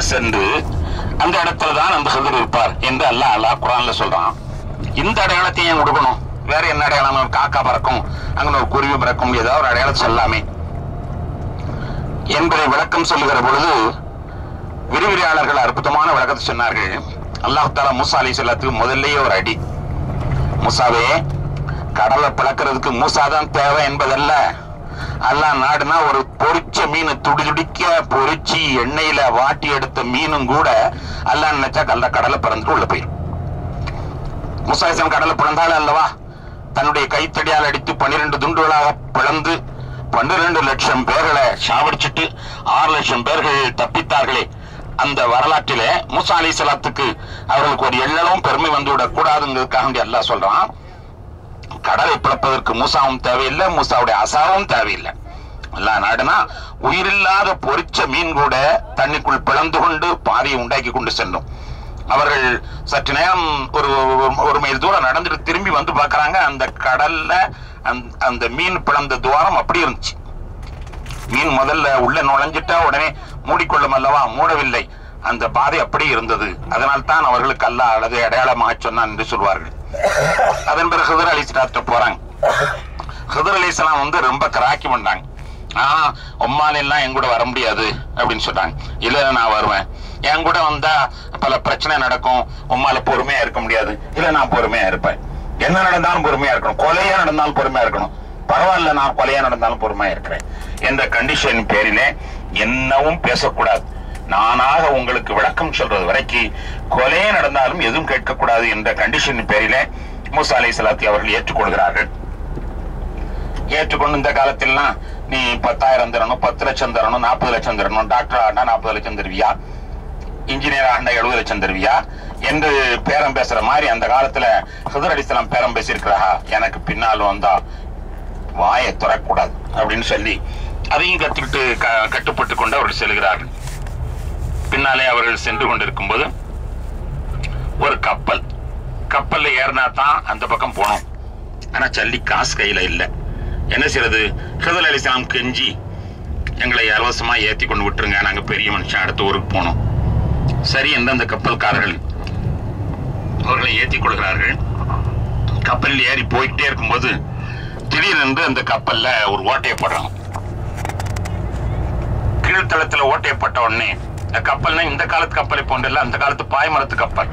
அவர்கள் சென்று அந்த இடத்துல தான் அந்த ஹிதர் இருப்பார் என்று அல்லாஹ் குர்ஆன்ல சொல்றான். இந்த அடையாளத்தை ஏன் கொடுக்கணும்? வேற என்ன அடையாளம்? ஒரு காக்கா பறக்கும், அங்க ஒரு குருவி பறக்கும், ஏதாவது ஒரு அடையாளம் சொல்லாமே என்பதை விளக்கம் சொல்லுகிற பொழுது விரிவிரியாளர்கள் அற்புதமான விளக்கத்தை சொன்னார்கள். அல்லாஹ் தஆலா மூசா அலைஹிஸ்ஸலாத்துக்கு முதல்லயே ஒரு அடி, மூசாவே கடலை பிளக்கிறதுக்கு மூசா தான் தேவை என்பதல்ல. அல்லாஹ் நாடுனா ஒரு பொரிச்ச மீன் துடிதுடிக்க பொரிச்சு எண்ணெயில வாட்டி எடுத்த மீனும் கூட அல்லாஹ் நினைச்சா கடலை பிறந்துட்டு உள்ள போயிடும். மூசா அலைஹிஸ்ஸலாம் கடலை பிளந்தாலும் அல்லவா தன்னுடைய கைத்தடியால் அடித்து 12 துண்டுகளாக பிளந்து 12 லட்சம் பேர்களை சாவடிச்சிட்டு 6 லட்சம் பேர்கள் தப்பித்தார்களே. அந்த வரலாற்றிலே மூசா அலைஹிஸ்ஸலாத்துக்கு அவர்களுக்கு ஒரு எள்ளளவும் பெருமை வந்துவிடக் கூடாதுங்கிறதுக்காக அல்லாஹ் சொல்றான், கடலை பிளப்பதற்கு மூசாவும் தேவையில்லை, மூசாவுடைய அசாவும் தேவையில்லை. அல்லாஹ் நாடுனா உயிரில்லாத பொரிச்ச மீன் கூட தண்ணிக்குள் பிளந்து கொண்டு பாதையை உண்டாக்கி கொண்டு செல்லும். அவர்கள் சற்று நேரம் ஒரு மைல் தூரம் நடந்துட்டு திரும்பி வந்து பார்க்கறாங்க, அந்த கடல்ல அந்த மீன் பிளந்த துவாரம் அப்படி இருந்துச்சு. மீன் முதல்ல உள்ள நுழைஞ்சிட்டா உடனே மூடிக்கொள்ளும் அல்லவா, மூடவில்லை, அந்த பாதை அப்படி இருந்தது. அதனால் தான் அவர்களுக்கு அல்லாஹ் அல்லது அடையாளமாக சொன்னான் என்று சொல்வார்கள். அதன் பிறகு ஹிதர் அலைஹிஸ்ஸலாத்து போறாங்க. ஹிதர் அலைஹிஸ்ஸலாம் ரொம்ப கராக்கி பண்ணாங்க. உம்மால எல்லாம் என் கூட வர முடியாது அப்படின்னு சொன்னாங்க. இல்ல நான் வருவேன், என் கூட வந்தா பல பிரச்சனை நடக்கும், உம்மால பொறுமையா இருக்க முடியாது. இல்ல நான் பொறுமையா இருப்பேன், என்ன நடந்தாலும் பொறுமையா இருக்கணும், கொலையா நடந்தாலும் பொறுமையா இருக்கணும், பரவாயில்ல நான் கொலையா நடந்தாலும் பொறுமையா இருக்கிறேன் என்ற கண்டிஷன் பேரிலே என்னவும் பேசக்கூடாது, நானாக உங்களுக்கு விளக்கம் சொல்றது வரைக்கும் கொலையே நடந்தாலும் எதுவும் கேட்கக்கூடாது என்ற கண்டிஷன் பேரிலே மூசா அலைஹிஸ்ஸலாத்து அவர்கள் ஏற்றுக்கொள்கிறார்கள். ஏற்றுக்கொண்டு இந்த காலத்திலாம் நீ 10,000 தரணும், 10 லட்சம் தரணும், 40 லட்சம் தரணும், டாக்டர் ஆண்டா 40 லட்சம் தருவியா, இன்ஜினியர் ஆண்டா 70 லட்சம் தருவியா என்று பேரம் பேசுற மாதிரி அந்த காலத்துல ஹிதர் அலைஹிஸ்ஸலாம் பேரம் பேசியிருக்கிறாரா? எனக்கு பின்னால் வந்தா வாயை துறக்கூடாது அப்படின்னு சொல்லி அதையும் கற்றுக்கிட்டு கட்டுப்பட்டு கொண்டு அவர்கள் செல்கிறார்கள். பின்னாலே அவர்கள் சென்று கொண்டிருக்கும் போது ஒரு கப்பல்ல ஏறினா தான் அந்த பக்கம் போனோம். ஆனா சல்லி காசு கையில இல்லை. என்ன செய்யறது? ஹிதர் அலைஹிஸ்ஸலாம் கெஞ்சி எங்களை இலவசமா ஏற்றி கொண்டு விட்டுருங்க, நாங்க பெரிய மனுஷன் அடுத்த ஊருக்கு போனோம். சரி என்று அந்த கப்பல்காரர்கள் அவர்களை ஏற்றிக் கொள்கிறார்கள். கப்பலில் ஏறி போயிட்டே இருக்கும்போது திடீரென்று அந்த கப்பல்ல ஒரு ஓட்டையை போடுறாங்க. கீழ்த்தளத்துல ஓட்டையை போட்ட உடனே கப்பல்னா இந்த காலத்து கப்பலை போன்றல, அந்த காலத்து பாய்மரத்து கப்பல்,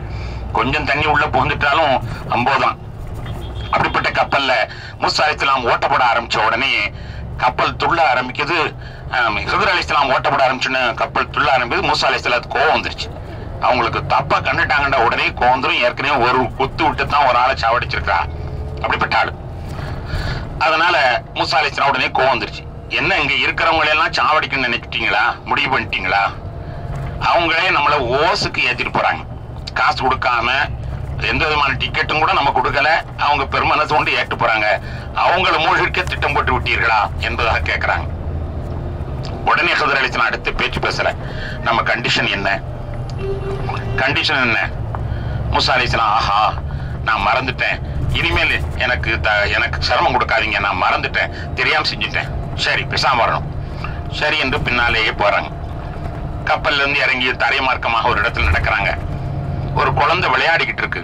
கொஞ்சம் தண்ணி உள்ள புகுந்துட்டாலும் அம்போதான். அப்படிப்பட்ட கப்பல்ல மூசா அலைஹிஸ்ஸலாம் ஓட்டப்பட ஆரம்பிச்ச உடனே கப்பல் துள்ள ஆரம்பிக்குது. ஹிதர் அலைஹிஸ்ஸலாம் ஓட்டப்பட ஆரம்பிச்சுன்னு கப்பல் துள்ள ஆரம்பிக்குது. மூசா அலைஹிஸ்ஸலாத்துக்கு கோவம் வந்துருச்சு. அவங்களுக்கு தப்பா கண்டுட்டாங்கடா உடனே கோவம் வந்துடும். ஏற்கனவே ஒரு குத்து விட்டு தான் ஒரு ஆளை சாவடிச்சிருக்கா, அப்படிப்பட்ட ஆளு. அதனால மூசா அலைஹிஸ்ஸலாம் உடனே கோவம் வந்துருச்சு. என்ன இங்க இருக்கிறவங்களை எல்லாம் சாவடிக்கணும்னு நினைச்சிட்டீங்களா, முடிவு பண்ணிட்டீங்களா? அவங்களே நம்மள ஓசுக்கு ஏத்திட்டு போறாங்க, காசு கொடுக்காம எந்த விதமான டிக்கெட்டும் கூட நம்ம கொடுக்கல, அவங்க பெருமனசு கொண்டு ஏற்று போறாங்க, அவங்கள மூழ்கிக்க திட்டம் போட்டு விட்டீர்களா என்பதாக கேட்கிறாங்க. உடனே ஹிதர் அலைஹிஸ்ஸலாம் அடுத்து பேச்சு பேசல. நம்ம கண்டிஷன் என்ன? கண்டிஷன் என்ன? மூசா அலைஹிஸ்ஸலாம் ஆஹா நான் மறந்துட்டேன், இனிமேல் எனக்கு சிரமம் கொடுக்காதீங்க, நான் மறந்துட்டேன், தெரியாம செஞ்சுட்டேன், சரி பேசாம வரணும். சரி என்று பின்னாலேயே போறாங்க. கப்பல்ல இருந்து இறங்கி தரைமார்க்கமாக ஒரு இடத்துல நடக்கிறாங்க. ஒரு குழந்தை விளையாடிக்கிட்டு இருக்கு.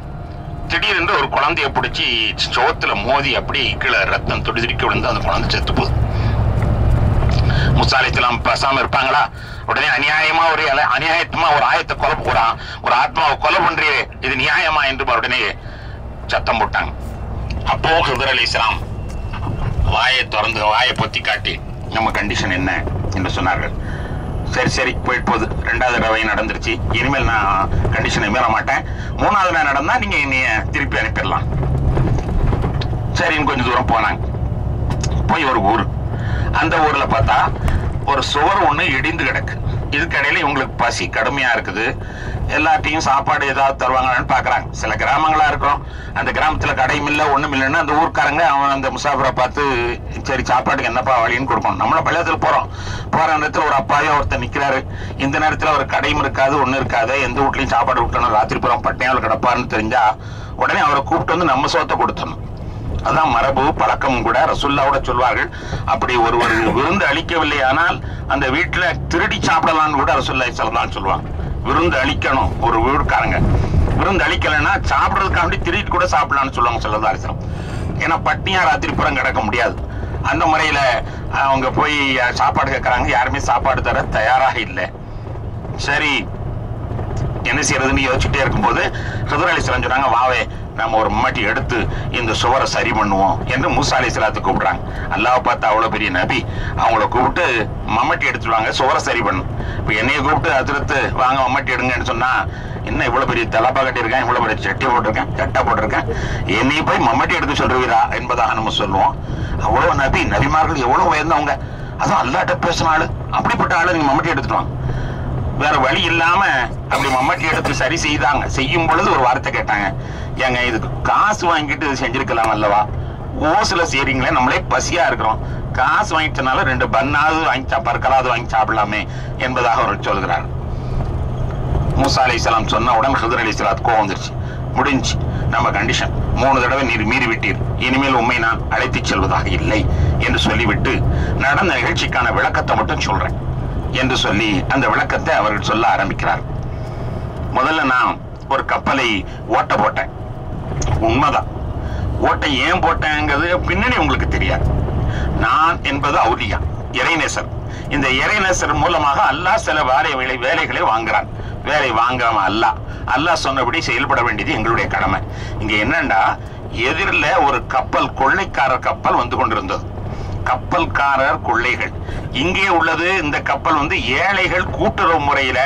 திடீரென்று ஒரு குழந்தைய பிடிச்சி சோத்துல மோதி அப்படி கீழே ரத்தம் துடிதுடிக்க விழுந்து அந்த குழந்தை செத்து போகுது. மூசா அலைஹிஸ்ஸலாம் பேசாம இருப்பாங்களா? உடனே அநியாயமா ஒரு ஆயத்தை கொலை போறான், ஒரு ஆத்மாவை கொலை பண்றியே, இது நியாயமா என்று உடனே சத்தம் போட்டாங்க. அப்போ ஹிதர் அலைஹிஸ்ஸலாம் வாயை திறந்து வாயை பொத்தி காட்டி நம்ம கண்டிஷன் என்ன என்று சொன்னார்கள். சரி போயிட்டு போகுது, 2வது தடவை நடந்துருச்சு, இனிமேல் நான் கண்டிஷனை மீற மாட்டேன், 3வது தடவை நடந்தா நீங்க என்னைய திருப்பி அனுப்பிடலாம். சரின்னு கொஞ்சம் தூரம் போனாங்க. போய் ஒரு ஊர், அந்த ஊர்ல பார்த்தா ஒரு சுவர் ஒண்ணு இடிந்து கிடக்கு. இதுக்கடையில இவங்களுக்கு பசி கடுமையா இருக்குது. எல்லாத்தையும் சாப்பாடு ஏதாவது தருவாங்கன்னு பாக்குறாங்க. சில கிராமங்களா இருக்கும், அந்த கிராமத்துல கடையும் இல்ல ஒண்ணும் இல்லைன்னு அந்த ஊர்க்காரங்க அவன் அந்த முசாஃபிரை பார்த்து சரி சாப்பாட்டுக்கு என்னப்பா வழின்னு கொடுக்கணும். நம்மள பள்ளியத்துல போற நேரத்துல ஒரு அப்பாயோ ஒருத்தர் நிக்கிறாரு. இந்த நேரத்துல ஒரு கடையும் இருக்காது, ஒண்ணு இருக்காது, எந்த வீட்லயும் சாப்பாடு விட்டணும், ராத்திரி புறம் பட்டையாவில் கிடப்பாருன்னு தெரிஞ்சா உடனே அவரை கூப்பிட்டு வந்து நம்ம சோத்தை கொடுத்தணும். அதான் மரபு பழக்கம் கூட. ரசூலுல்லாஹ் சொல்வார்கள், அப்படி ஒருவர் விருந்து அளிக்கவில்லை ஆனால் அந்த வீட்டுல திருடி சாப்பிடலாம்னு கூட ரசூலுல்லாஹி ஸல்லல்லாஹு அலைஹி வஸல்லம் சொல்லுவாங்க. விருந்து அளிக்கணும் ஒரு வீடுக்காரங்க. விருந்து அளிக்கலைன்னா சாப்பிட்றதுக்காண்டி திருட்டு கூட சாப்பிடலாம்னு சொல்லுவாங்க ஸல்லல்லாஹு அலைஹி வஸல்லம். ஏன்னா பட்னியா ராத்திரி புறம் கிடக்க முடியாது. அந்த முறையில அவங்க போய் சாப்பாடு கேட்கறாங்க, யாருமே சாப்பாடு தர தயாராக இல்லை. சரி என்ன செய்யறதுன்னு யோசிச்சுட்டே இருக்கும்போது ஹிதர் அலைஹிஸ்ஸலாம் சொன்னாங்க, வாவே நம்ம ஒரு மம்மாட்டி எடுத்து இந்த சுவரை சரி பண்ணுவோம் என்று மூசா அலைஹிஸ்ஸலாத்தை கூப்பிடுறாங்க. அல்லாஹ் பார்த்து அவ்வளவு பெரிய நபி, அவங்கள கூப்பிட்டு மம்மாட்டி எடுத்துடுவாங்க, சுவரை சரி பண்ணும். இப்ப என்னைய கூப்பிட்டு அதிர்த்து வாங்க மம்மாட்டி எடுங்கன்னு சொன்னா, என்ன இவ்வளவு பெரிய தலப்பா கட்டியிருக்கேன், இவ்வளவு பெரிய சட்டை போட்டிருக்கேன், சட்டை போட்டிருக்கேன், என்னைய போய் மம்மாட்டி எடுக்க சொல்றீரா என்பதாக நம்ம சொல்லுவோம். அவ்வளவு நபிமார்கள் எவ்வளவு உயர்ந்தவங்க, அதான் அல்லாட்ட பேசின ஆளு, அப்படிப்பட்ட ஆளு நீங்க மம்மாட்டி எடுத்துட்டு வாங்க. வேற வழி இல்லாம அப்படி மம்மாட்டி எடுத்து சரி செய்தாங்க. செய்யும் பொழுது ஒரு வார்த்தை கேட்டாங்க, ஏங்க இதுக்கு காசு வாங்கிட்டு இது செஞ்சிருக்கலாம் அல்லவா, ஓசுல செய்றீங்களே, நம்மளே பசியா இருக்கிறோம், காசு வாங்கிட்டனால 2 பன்னாவது வாங்கி பற்களாவது வாங்கி சாப்பிடலாமே என்பதாக அவர் சொல்கிறார். மூசா அலைஹிஸ்ஸலாம் சொன்ன உடனே ஹிதர் அலைஹிஸ்ஸலாத்துக்கு கோவம் வந்துருச்சு. முடிஞ்சு நம்ம கண்டிஷன், 3 தடவை நீர் மீறி விட்டீர், இனிமேல் உண்மை நான் அழைத்துச் செல்வதாக இல்லை என்று சொல்லிவிட்டு நடந்த நிகழ்ச்சிக்கான விளக்கத்தை மட்டும் சொல்றேன் என்று சொல்லி அந்த விளக்கத்தை அவர்கள் சொல்ல ஆரம்பிக்கிறார். முதல்ல நான் ஒரு கப்பலை ஓட்ட போட்டேன், உண்மைதான். ஓட்டை ஏன் போட்டேங்கிறது பின்னணி உங்களுக்கு தெரியாது. நான் என்பது அவுலியா, இறைநேசர். இந்த இறைநேசர் மூலமாக அல்லாஹ் சில வேலைகளை வாங்குறான். வேலை வாங்காம அல்லாஹ் சொன்னபடி செயல்பட வேண்டியது எங்களுடைய கடமை. இங்க என்னண்டா, எதிரில் ஒரு கப்பல், கொள்ளைக்காரர் கப்பல் வந்து கொண்டிருந்தது. கப்பல்காரர் கொள்ளைகள் இங்கே உள்ளது. இந்த கப்பல் வந்து ஏழைகள் கூட்டுறவு முறையில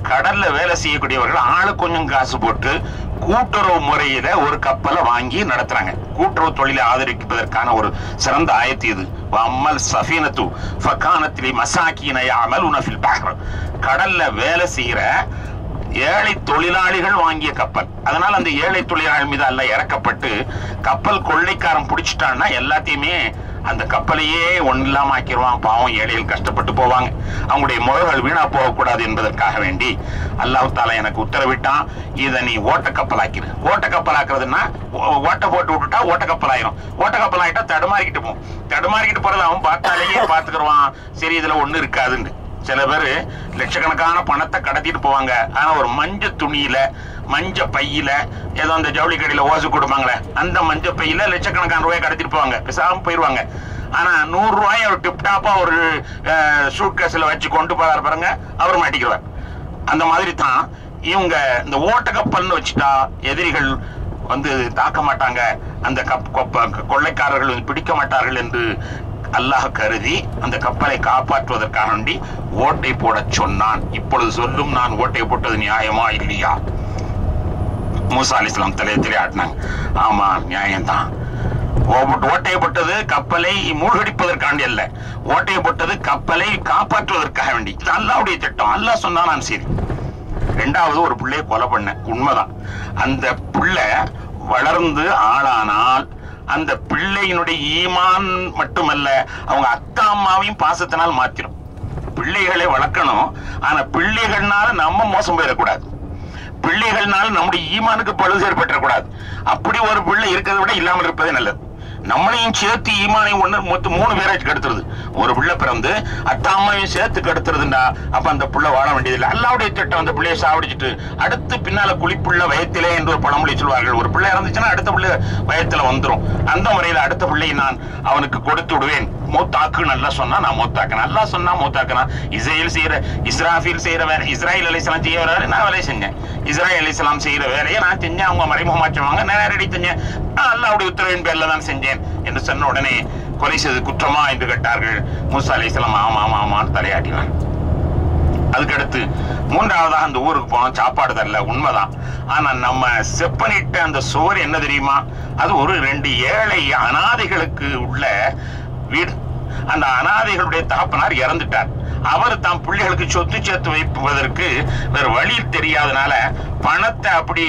கடல்ல வேலை செய்யக்கூடியவர்கள் ஆளு கொஞ்சம் காசு போட்டு கூட்டுறவு முறையில ஒரு கப்பலை வாங்கி நடத்துறாங்க. கூட்டுறவு தொழிலை ஆதரிப்பதற்கான ஒரு சிறந்த ஆயத்து இது. அம்மல் சஃபீனத்து ஃபகானத் மசாகீன யஅமலுன ஃபில் பஹர். கடல்ல வேலை செய்யற ஏழை தொழிலாளிகள் வாங்கிய கப்பல். அதனால அந்த ஏழை தொழிலாளர்கள் மீது அல்ல இறக்கப்பட்டு கப்பல் கொள்ளைக்காரன் பிடிச்சிட்டான்னா எல்லாத்தையுமே அந்த கப்பலையே ஒன்றில்லாம ஆக்கிடுவான். பாவம் ஏழைகள் கஷ்டப்பட்டு போவாங்க, அவங்களுடைய முறைகள் வீணா போகக்கூடாது என்பதற்காக வேண்டி அல்லாஹ் தாலா எனக்கு உத்தரவிட்டான், இதை நீ ஓட்ட கப்பல் ஆக்கிடு. ஓட்ட கப்பல் ஆக்குறதுன்னா ஓட்ட போட்டு விட்டுட்டா ஓட்ட கப்பல் ஆயிரும். ஓட்ட கப்பல் ஆயிட்டா தடுமாறிக்கிட்டு போகும். தடுமாறிக்கிட்டு போறது அவன் பார்த்தாலேயே பார்த்துக்கிடுவான், சரி இதுல ஒண்ணு இருக்காதுன்னு. சில பேர் லட்சக்கணக்கான பணத்தை கடத்திட்டு போவாங்க, ஆனா ஒரு மஞ்ச துணியில மஞ்ச பையில ஏதோ அந்த ஜவுளி கடையில ஓசு கொடுப்பாங்களே அந்த மஞ்ச பையில லட்சக்கணக்கான ரூபாய் கடத்திட்டு போவாங்க, பேசாம போயிருவாங்க. ஆனா 100 ரூபாய் அவர் டிப்டாப்பா ஒரு சூட் கேஸ்ல வச்சு கொண்டு போறாரு பாருங்க, அவர் மாட்டிக்குவார். அந்த மாதிரி தான் இவங்க இந்த ஓட்ட கப்பல்னு வச்சுட்டா எதிரிகள் வந்து தாக்க மாட்டாங்க, அந்த கொள்ளைக்காரர்கள் வந்து பிடிக்க மாட்டார்கள் என்று அல்லாஹ் கருதி அந்த கப்பலை காப்பாற்றுவதற்காக வேண்டி ஓட்டை போட சொன்னான். இப்பொழுது சொல்லும், நான் ஓட்டை போட்டது நியாயமா இல்லையா? மூசா அலைஹிஸ்ஸலாம் தலையை ஆட்டினாங்க. ஆமா நியாயம்தான். ஓட்டையை போட்டது கப்பலை மூழ்கடிப்பதற்காண்டி அல்ல, ஓட்டையை போட்டது கப்பலை காப்பாற்றுவதற்காக வேண்டி. இது அல்லாஹ்வுடைய திட்டம். அல்லாஹ் சொன்னா நான் சரி. 2வது ஒரு பிள்ளையை கொலை பண்ண, உண்மைதான். அந்த பிள்ளை வளர்ந்து ஆளானால் அந்த பிள்ளையினுடைய ஈமான் மட்டுமல்ல, அவங்க அத்தா அம்மாவையும் பாசத்தினால் மாத்திரும். பிள்ளைகளை வளர்க்கணும், ஆனா பிள்ளைகள்னால நம்ம மோசம் போயிடக்கூடாது, பிள்ளைகள்னால நம்முடைய ஈமானுக்கு பழுது ஏற்பட்டக்கூடாது. அப்படி ஒரு பிள்ளை இருக்கிறத விட இல்லாமல் இருப்பதே நல்லது. நம்மளையும் சேர்த்து ஈமானை மொத்தம் 3 பேரை கெடுத்துருது. ஒரு பிள்ளை பிறந்து அத்தாமையும் சேர்த்து கெடுத்துருதுண்டா, அப்ப அந்த பிள்ளை வாழ வேண்டியதில்லை. அல்லாஹ்வுடைய திட்டம் அந்த பிள்ளையை சாவடிச்சுட்டு அடுத்து பின்னால குளிப்புள்ள வயத்திலே என்று ஒரு பழமொழி சொல்வார்கள். ஒரு பிள்ளை இறந்துச்சுன்னா அடுத்த பிள்ளை வயத்துல வந்துடும். அந்த முறையில அடுத்த பிள்ளையை நான் அவனுக்கு கொடுத்து விடுவேன். மூத்தாக்கு நல்லா சொன்னா நான் மூத்தாக்க, நல்லா சொன்னா மூத்தாக்கனா. இஸ்ராஃபீல் செய்யற வேலை, இஸ்ராயில் அலைஹிஸ்ஸலாம் செய்ய வேலை நான் வேலையை செஞ்சேன். இஸ்ராயில் அலைஹிஸ்ஸலாம் செய்யற வேலையை நான் செஞ்சேன். அவங்க மறைமுகமாச்சுவாங்க, நான் நேரடி செஞ்சேன். அல்லாஹ்வுடைய உத்தரவின் பேர்ல தான் செஞ்சேன் என்று சொன்ன உடனே கொலை செய்து குற்றமா என்று கேட்டார்கள். மூசா அலைஹிஸ்ஸலாம் ஆமா ஆமா ஆமான்னு தலையாட்டினார். அதுக்கடுத்து 3வதாக அந்த ஊருக்கு போனோம், சாப்பாடு தரல, உண்மைதான். ஆனா நம்ம செப்பனிட்ட அந்த சோறு என்ன தெரியுமா, அது ஒரு 2 ஏழை அனாதைகளுக்கு உள்ள வீடு. அந்த அனாதைகளுடைய தகப்பனார் இறந்துட்டார். அவர் தாம் பிள்ளைகளுக்கு சொத்து சேர்த்து வைப்பதற்கு வேறு வழி தெரியாதனால பணத்தை அப்படி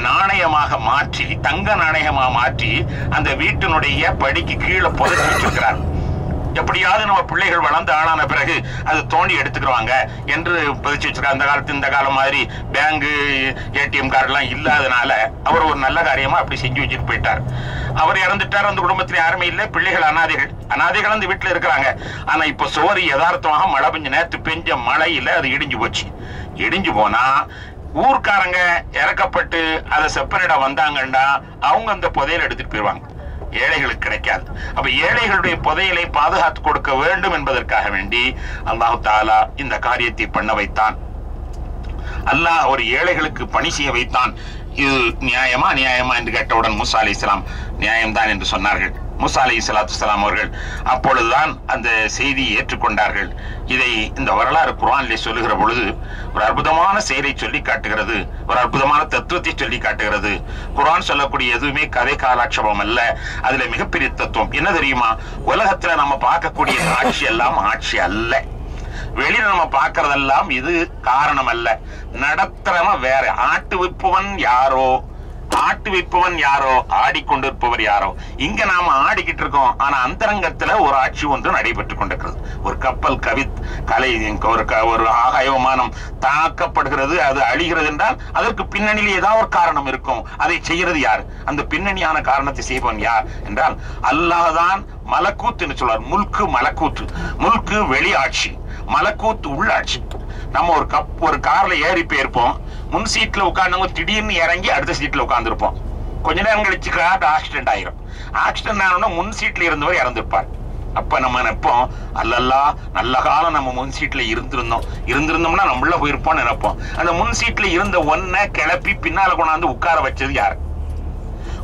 நாணயமாக மாற்றி, தங்க நாணயமாக மாற்றி அந்த வீட்டினுடைய படிக்கு கீழே புதைச்சி வச்சிருக்கிறார். எப்படியாவது நம்ம பிள்ளைகள் வளர்ந்து ஆளான பிறகு அது தோண்டி எடுத்துக்கிறாங்க என்று பதிச்சு வச்சிருக்காங்க. அந்த காலத்து இந்த காலம் மாதிரி பேங்கு ஏடிஎம் கார்டு எல்லாம் இல்லாதனால அவர் ஒரு நல்ல காரியமா அப்படி செஞ்சு வச்சுட்டு போயிட்டார். அவர் இறந்துட்டார். அந்த குடும்பத்துல யாருமே இல்லை, பிள்ளைகள் அனாதைகள் அந்த வீட்டுல இருக்கிறாங்க. ஆனா இப்ப சோறு யதார்த்தமாக மழை பெஞ்ச நேரத்து பெஞ்ச மழையில அது இடிஞ்சு போச்சு. இடிஞ்சு போனா ஊர்க்காரங்க இறக்கப்பட்டு அதை செப்பனிட வந்தாங்கன்னா அவங்க அந்த புதையலை எடுத்துட்டு போயிடுவாங்க, ஏழைகளுக்கு கிடைக்காது. அப்ப ஏழைகளுடைய புதையலை பாதுகாத்து கொடுக்க வேண்டும் என்பதற்காக வேண்டி அல்லாஹ் தஆலா இந்த காரியத்தை பண்ண வைத்தான். அல்லாஹ் ஒரு ஏழைகளுக்கு பணி செய்ய வைத்தான். இது நியாயமா நியாயமா என்று கேட்டவுடன் மூசா அலைஹிஸ்ஸலாம் நியாயம்தான் என்று சொன்னார்கள். மூசா அலைஹிஸ்ஸலாத்து வஸ்ஸலாம் அவர்கள் அப்பொழுதுதான் அந்த செய்தியை ஏற்றுக்கொண்டார்கள். இதை இந்த வரலாறு குர்ஆனிலே சொல்லுகிற பொழுது ஒரு அற்புதமான செயலை சொல்லி காட்டுகிறது, ஒரு அற்புதமான தத்துவத்தை சொல்லி காட்டுகிறது. குர்ஆன் சொல்லக்கூடிய எதுவுமே கதை காலாட்சேபம் அல்ல, அதுல மிகப்பெரிய தத்துவம் என்ன தெரியுமா? உலகத்துல நம்ம பார்க்கக்கூடிய ஆட்சி எல்லாம் ஆட்சி அல்ல, வெளியில நம்ம பார்க்கறதெல்லாம் இது காரணம் அல்ல, நடத்துறவன் வேற. ஆட்டு வைப்பவன் யாரோ ஆடிக்கொண்டிருப்பவர் யாரோ. இங்க நாம ஆடிக்கிட்டு இருக்கோம், ஆனா அந்தரங்கத்துல ஒரு ஆட்சி ஒன்று நடைபெற்றுக் கொண்டிருக்கிறது. ஒரு கப்பல் ஒரு ஆகாய விமானம் தாக்கப்படுகிறது, அது அழிகிறது என்றால் அதற்கு பின்னணியில் ஏதாவது ஒரு காரணம் இருக்கும். அதை செய்கிறது யார்? அந்த பின்னணியான காரணத்தை செய்பவன் யார் என்றால் அல்லாஹ் தான். மலக்கூத் என்று சொல்றார். முல்கு மலக்கூத்து. முல்கு வெளி ஆட்சி, மலக்கூத் உள்ளாட்சி. நம்ம ஒரு கார்ல ஏறி போயிருப்போம், முன் சீட்ல உட்கார்ந்தவங்க திடீர்னு இறங்கி அடுத்த சீட்ல உட்கார்ந்துருப்போம். கொஞ்ச நேரம் கழிச்சு கார் ஆக்சிடென்ட் ஆயிரும். ஆக்சிடென்ட் ஆனோம்னா முன் சீட்ல இருந்தவர் இறந்துருப்பார். அப்ப நம்ம நினைப்போம், அல்லல்லா நல்ல காலம் நம்ம முன் சீட்ல இருந்திருந்தோம்னா நம்மள போயிருப்போம் நினைப்போம். அந்த முன் சீட்ல இருந்த ஒன்ன கிளப்பி பின்னால கொண்டாந்து உட்கார வச்சது யாரு?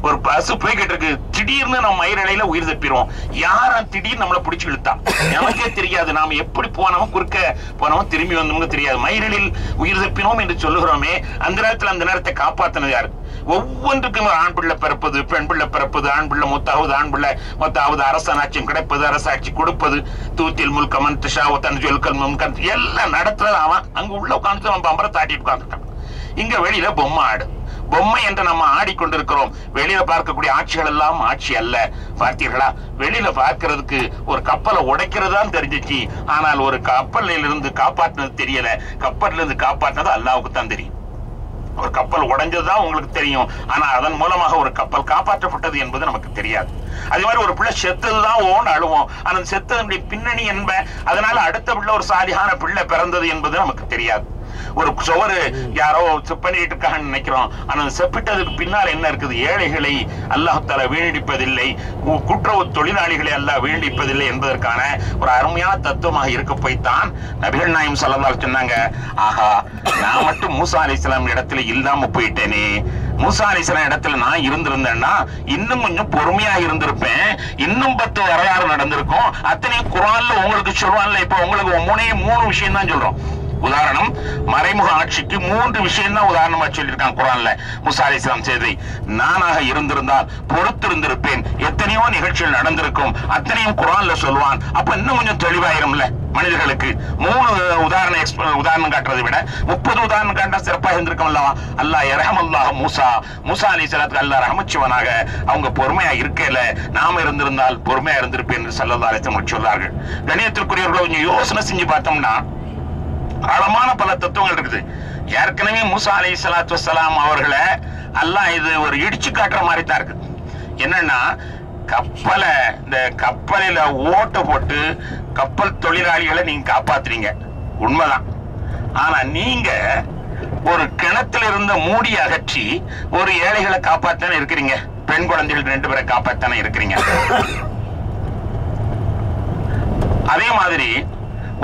ஒரு பஸ் போய்கிட்டு இருக்கு, திடீர்னு நம்ம மயிரிழையில உயிர் தப்பிடுவோம். யாரும் திடீர்னு நம்மளை பிடிச்சு இழுத்தா நமக்கே தெரியாது. நாம எப்படி போனோம், குறுக்க போனோம், திரும்பி வந்தோம்னு தெரியாது. மயிரிழையில் உயிர் தப்பினோம் என்று சொல்லுகிறோமே, அந்த நேரத்தை காப்பாத்தினது யாரு? ஒவ்வொன்றுக்கும் ஆண் பிள்ளை பிறப்பது, பெண் பிள்ளை பிறப்பது, ஆண் பிள்ளை மொத்தாவது, ஆண் பிள்ளை மொத்தாவது, அரசாட்சியம் கிடைப்பது, அரசாட்சி கொடுப்பது, தூத்தில் முல்கமன் திஷாவத்தன் ஜொல்கல் முன்கன் எல்லாம் நடத்துறது அவன். அங்க உள்ள உட்காந்து நம்ம பம்பரை தாட்டி உட்காந்துட்டான். இங்க வெளியில பொம்மை ஆடு, பொம்மை என்று நம்ம ஆடிக்கொண்டிருக்கிறோம். வெளியில பார்க்கக்கூடிய ஆட்சிகள் எல்லாம் ஆட்சி அல்ல. பார்த்தீர்களா? வெளியில பார்க்கிறதுக்கு ஒரு கப்பலை உடைக்கிறதுதான் தெரிஞ்சிச்சு, ஆனால் ஒரு கப்பலில் இருந்து காப்பாற்றினது தெரியல. கப்பலில் இருந்து காப்பாற்றினது அல்லாஹ்வுக்கு தான் தெரியும். ஒரு கப்பல் உடைஞ்சதுதான் உங்களுக்கு தெரியும், ஆனா அதன் மூலமாக ஒரு கப்பல் காப்பாற்றப்பட்டது என்பது நமக்கு தெரியாது. அதே மாதிரி ஒரு பிள்ளை செத்ததுதான் ஓன் அழுவோம், ஆனா செத்ததனுடைய பின்னணி என்ப, அதனால அடுத்த பிள்ளை ஒரு சாலியான பிள்ளை பிறந்தது என்பது நமக்கு தெரியாது. ஒரு சுவரு யாரோ செப்பனிட்டு இருக்கான்னு நினைக்கிறோம், ஆனா செப்பிட்டதுக்கு பின்னால் என்ன இருக்குது? ஏழைகளை அல்லாஹ் தஆலா வீணடிப்பதில்லை, குற்றவு தொழிலாளிகளை அல்லாஹ் வீணடிப்பதில்லை என்பதற்கான ஒரு அருமையான தத்துவமாக இருக்க போய்த்தான் நபிகள் நாயகம் ஸல்லல்லாஹு அலைஹி சொன்னாங்க, ஆஹா நான் மட்டும் மூசா அலைஹிஸ்ஸலாம் இடத்துல இல்லாம போயிட்டேனே, மூசா அலைஹிஸ்ஸலாம் இடத்துல நான் இருந்திருந்தேன்னா இன்னும் கொஞ்சம் பொறுமையா இருந்திருப்பேன், இன்னும் 10 வரலாறு நடந்திருக்கும். அத்தனையும் குர்ஆன்ல உங்களுக்கு சொல்லுவான்ல. இப்ப உங்களுக்கு 3 விஷயம் தான் சொல்றோம். உதாரணம், மறைமுக ஆட்சிக்கு 3 விஷயம் தான் உதாரணமா சொல்லியிருக்காங்க குர்ஆன்ல. மூசா அலைஹிஸ்ஸலாம் செய்ததை நானாக இருந்திருந்தால் பொறுத்திருந்திருப்பேன், எத்தனையோ நிகழ்ச்சிகள் நடந்திருக்கும், அத்தனையும் குர்ஆன்ல சொல்லுவான். அப்ப இன்னும் கொஞ்சம் தெளிவாயிரும்ல மனிதர்களுக்கு. 3 உதாரணம் காட்டுறதை விட 30 உதாரணம் காட்டா சிறப்பாக இருந்திருக்கும் அல்லவா? அல்லாஹ் யர்ஹமுல்லாஹ் மூசா அலைஹிஸ்ஸலாத்துக்கு அல்லாஹ் ரஹமத் செய்வானாக. அவங்க பொறுமையா இருக்கல, நாம இருந்திருந்தால் பொறுமையா இருந்திருப்பேன் என்று ஸல்லல்லாஹு அலைஹி வஸல்லம் சொல்றார்கள். கணியத்திற்குரியவர்களை கொஞ்சம் யோசனை செஞ்சு பார்த்தோம்னா ஆழமான பல தத்துவங்கள் இருக்குது. ஏற்கனவே மூசா அலைஹிஸ்ஸலாத்து வஸ்ஸலாம் அவர்களை அல்லாஹ் இது ஒரு இடிச்சு காட்டுற மாதிரி தான் இருக்கு. என்னன்னா, இந்த கப்பலில ஓட்ட போட்டு கப்பல் தொழிலாளிகளை நீங்க காப்பாத்துறீங்க, உண்மைதான். ஆனா நீங்க ஒரு கிணத்துல இருந்த மூடி அகற்றி ஒரு ஏழைகளை காப்பாத்தானே இருக்கிறீங்க, பெண் குழந்தைகள் 2 பேரை காப்பாத்தானே இருக்கிறீங்க. அதே மாதிரி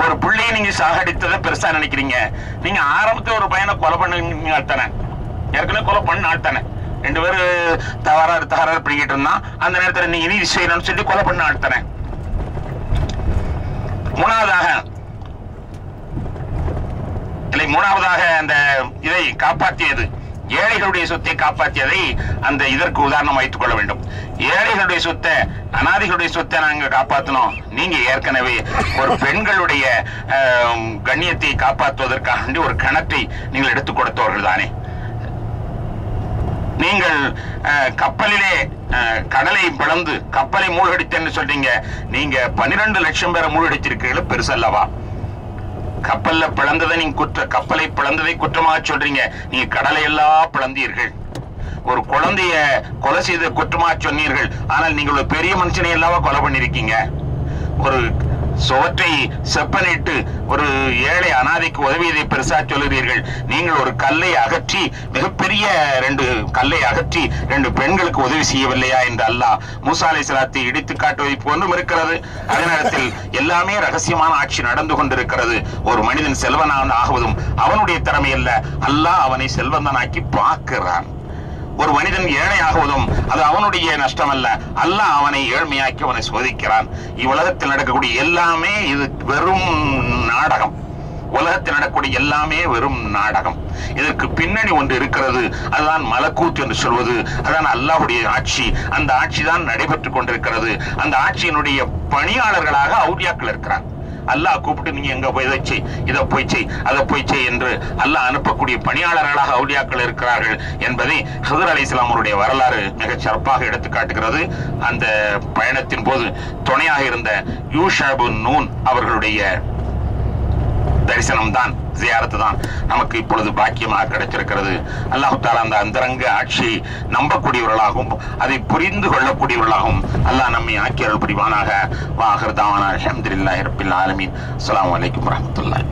ஒரு பிள்ளையை நீங்க சாகடித்ததை பெருசா நினைக்கிறீங்க. நீங்க ஆரம்பத்துல ஒரு பையனை கொலை பண்ண தானே, ஏற்கனவே கொலை பண்ண ஆள் தானே, 2 பேரு தகராறு பண்ணிக்கிட்டு இருந்தா அந்த நேரத்தில் நீங்க நீதி செய்யணும்னு சொல்லி கொலை பண்ண ஆள் தானே. மூணாவதாக அந்த இதை காப்பாற்றியது, ஏழைகளுடைய சொத்தை காப்பாற்றியதை அந்த இதற்கு உதாரணம் வைத்துக் கொள்ள வேண்டும். ஏழைகளுடைய சொத்தை, அனாதைகளுடைய சொத்தை நாங்க காப்பாற்றணும். நீங்க ஏற்கனவே ஒரு பெண்களுடைய கண்ணியத்தை காப்பாற்றுவதற்காக ஒரு கணத்தை நீங்கள் எடுத்துக் கொடுத்தவர்கள் தானே. நீங்கள் கப்பலிலே கடலை பிளந்து கப்பலை மூழ்கடித்தேன்னு சொல்றீங்க. நீங்க 12 லட்சம் பேரை மூழ்கடித்திருக்கீர்கள், பெருசல்லவா? கப்பல்ல பிளந்ததை நீங்க கப்பலை பிளந்ததை குற்றமாக சொல்றீங்க. நீங்க கடலை எல்லாம் பிளந்தீர்கள். ஒரு குழந்தைய கொலை செய்த குற்றமாக சொன்னீர்கள். ஆனால் நீங்கள் ஒரு பெரிய மனுஷனை எல்லாம் கொலை பண்ணிருக்கீங்க. ஒரு சுவற்றை செப்பனிட்டு ஒரு ஏழை அனாதைக்கு உதவியதை பெருசா சொல்லுகிறீர்கள். நீங்கள் ஒரு கல்லை அகற்றி, மிகப்பெரிய 2 கல்லை அகற்றி 2 பெண்களுக்கு உதவி செய்யவில்லையா என்று அல்லாஹ் மூசா அலைஹிஸ்ஸலாத்தை இடித்து காட்டுவதை போன்றும் இருக்கிறது. அதே நேரத்தில் எல்லாமே ரகசியமான ஆட்சி நடந்து கொண்டிருக்கிறது. ஒரு மனிதன் செல்வனான் ஆகுவதும் அவனுடைய திறமை அல்ல, அல்லாஹ் அவனை செல்வந்தனாக்கி பார்க்கிறான். ஒரு மனிதன் ஏழையாகுவதும் அது அவனுடைய நஷ்டம் அல்ல, அல்லாஹ் அவனை ஏழ்மையாக்கி அவனை சோதிக்கிறான். இவ்வுலகத்தில் நடக்கக்கூடிய எல்லாமே இது வெறும் நாடகம். உலகத்தில் நடக்கக்கூடிய எல்லாமே வெறும் நாடகம். இதற்கு பின்னணி ஒன்று இருக்கிறது, அதுதான் மலக்கூத் என்று சொல்வது. அதுதான் அல்லாஹ்வுடைய ஆட்சி. அந்த ஆட்சி தான் நடைபெற்றுக் கொண்டிருக்கிறது. அந்த ஆட்சியினுடைய பணியாளர்களாக அவுலியாக்கள் இருக்கிறார். அல்லாஹ் கூப்பிட்டு நீங்க எங்க போய் இதை செய், இதை போய் செய், அதை போய் செய் என்று அல்லாஹ் அனுப்பக்கூடிய பணியாளர்களாக அவுலியாக்கள் இருக்கிறார்கள் என்பதை ஹிதர் அலைஹிஸ்ஸலாம் அவருடைய வரலாறு மிகச் சிறப்பாக எடுத்து காட்டுகிறது. அந்த பயணத்தின் போது துணையாக இருந்த யூஷா இப்னு நூன் அவர்களுடைய தரிசனம் தான், ஜியாரத்து தான் நமக்கு இப்பொழுது பாக்கியமாக கிடைத்திருக்கிறது. அல்லாஹ் தஆலா அந்த அந்தரங்க ஆட்சியை நம்பக்கூடியவர்களாகவும் அதை புரிந்து கொள்ளக்கூடியவர்களாகவும் அல்லாஹ் நம்மை ஆக்கி அருள் புரிவானாக. வ ஆகிரு தஅவானா அல்ஹம்துலில்லாஹி ரப்பில் ஆலமீன். அஸ்ஸலாமு அலைக்கும் வரஹ்மத்துல்லாஹி.